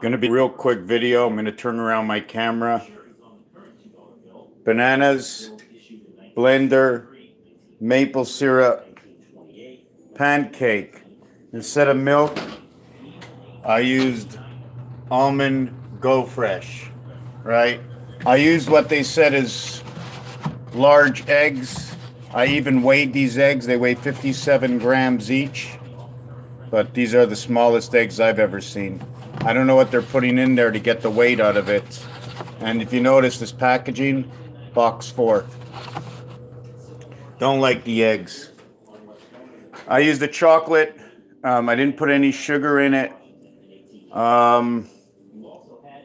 Going to be a real quick video. I'm going to turn around my camera. Bananas, blender, maple syrup, pancake. Instead of milk, I used almond Go Fresh, right? I used what they said is large eggs. I even weighed these eggs. They weigh 57 grams each. But these are the smallest eggs I've ever seen. I don't know what they're putting in there to get the weight out of it. And if you notice this packaging, box 4. Don't like the eggs. I used the chocolate. I didn't put any sugar in it.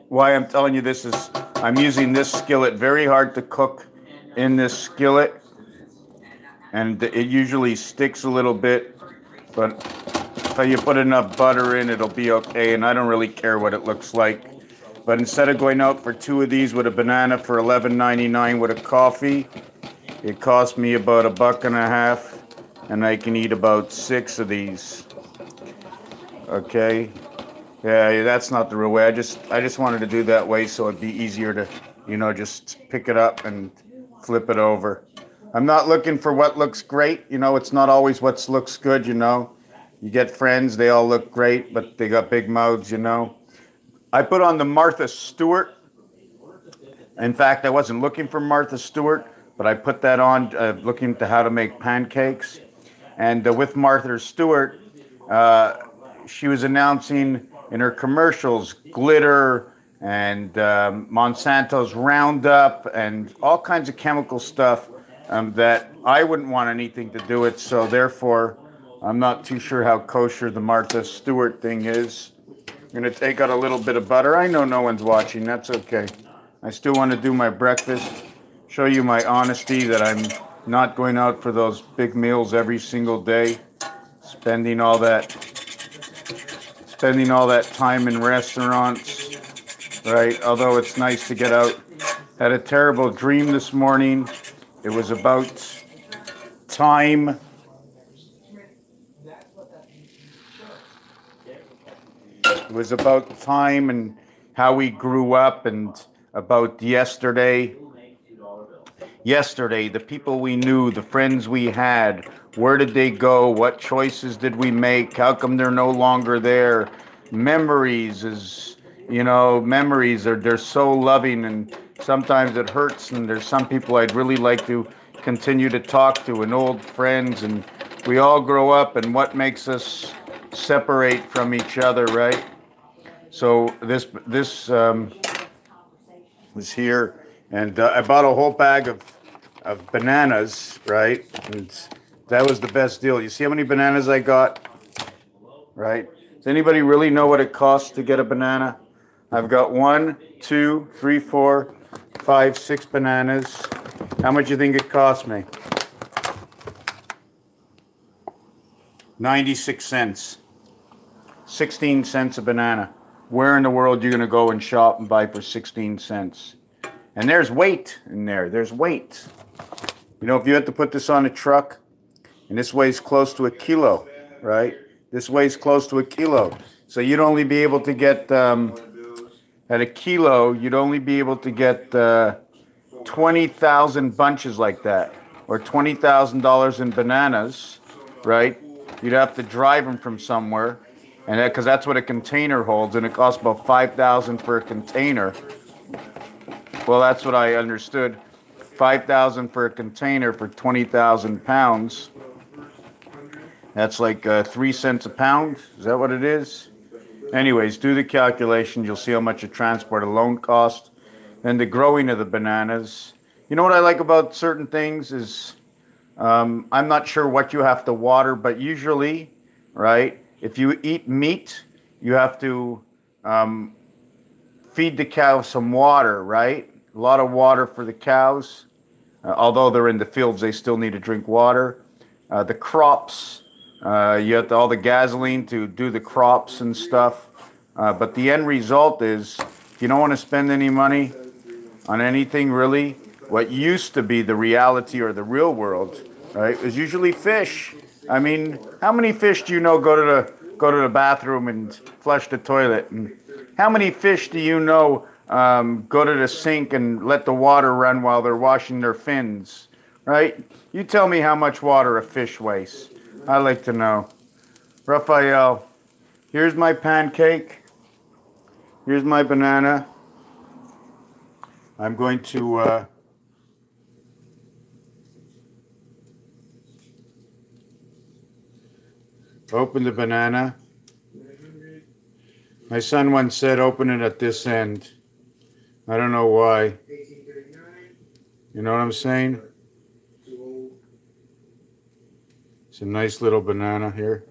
Why I'm telling you this is I'm using this skillet. Very hard to cook in this skillet. And it usually sticks a little bit. But if you put enough butter in, it'll be okay. And I don't really care what it looks like. But instead of going out for 2 of these with a banana for $11.99 with a coffee, it cost me about $1.50, and I can eat about 6 of these. Okay, yeah, that's not the real way. I just wanted to do that way so it'd be easier to, just pick it up and flip it over. I'm not looking for what looks great. It's not always what looks good. You get friends, they all look great, but they got big mouths. I put on the Martha Stewart. In fact, I wasn't looking for Martha Stewart, but I put that on looking to how to make pancakes. And with Martha Stewart, she was announcing in her commercials glitter and Monsanto's Roundup and all kinds of chemical stuff that I wouldn't want anything to do with. So therefore, I'm not too sure how kosher the Martha Stewart thing is. I'm going to take out a little bit of butter. I know no one's watching. That's okay. I still want to do my breakfast. Show you my honesty that I'm not going out for those big meals every single day. Spending all that time in restaurants, right? Although it's nice to get out. Had a terrible dream this morning. It was about time. It was about time and how we grew up and about yesterday. Yesterday, the people we knew, the friends we had, where did they go? What choices did we make? How come they're no longer there? Memories they're so loving, and sometimes it hurts, and there's some people I'd really like to continue to talk to, and old friends, and we all grow up, and what makes us separate from each other, right? So this was here, and I bought a whole bag of bananas, right? And that was the best deal. You see how many bananas I got, right? Does anybody really know what it costs to get a banana? I've got 1, 2, 3, 4, 5, 6 bananas. How much do you think it cost me? 96 cents. 16 cents a banana. Where in the world are you going to go and shop and buy for 16 cents? And there's weight in there. There's weight. If you had to put this on a truck, and this weighs close to 1 kilo, right? This weighs close to 1 kilo. So you'd only be able to get, at 1 kilo, you'd only be able to get 20,000 bunches like that, or $20,000 in bananas, right? You'd have to drive them from somewhere, and because that's what a container holds, and it costs about $5,000 for a container. Well, that's what I understood. $5,000 for a container for 20,000 pounds. That's like 3 cents a pound. Is that what it is? Anyways, do the calculation. You'll see how much a transport alone cost. Then the growing of the bananas. You know what I like about certain things is I'm not sure what you have to water, but usually, right, if you eat meat, you have to feed the cow some water, right? A lot of water for the cows. Although they're in the fields, they still need to drink water. The crops, you have all the gasoline to do the crops and stuff. But the end result is, if you don't want to spend any money on anything really, what used to be the reality or the real world, right, is usually fish. I mean, how many fish do you know go to the bathroom and flush the toilet? And How many fish do you know go to the sink and let the water run while they're washing their fins? Right? You tell me how much water a fish wastes. I like to know. Raphael, here's my pancake. Here's my banana. I'm going to open the banana. My son once said open it at this end. I don't know why. You know what I'm saying? It's a nice little banana here.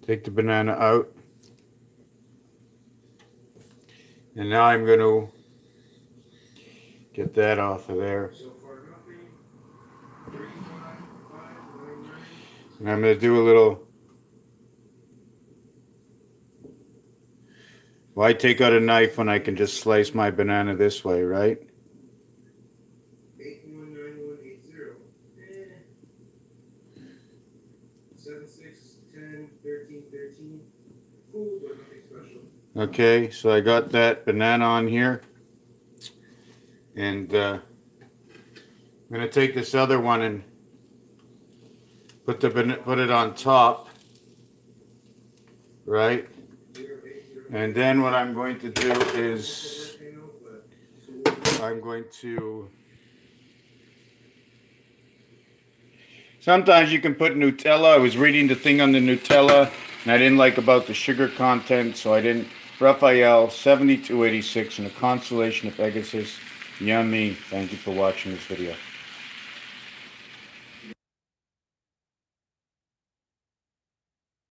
Take the banana out. And now I'm going to get that off of there. And I'm going to do a little... Why take out a knife when I can just slice my banana this way, right? 76101313. Cool, but nothing special. Okay, so I got that banana on here. And I'm going to take this other one and put it on top, right? And then what I'm going to do is I'm going to... Sometimes you can put Nutella. I was reading the thing on the Nutella, and I didn't like about the sugar content, so I didn't. Raphael, 7286, and a constellation of Pegasus. Yummy. Thank you for watching this video.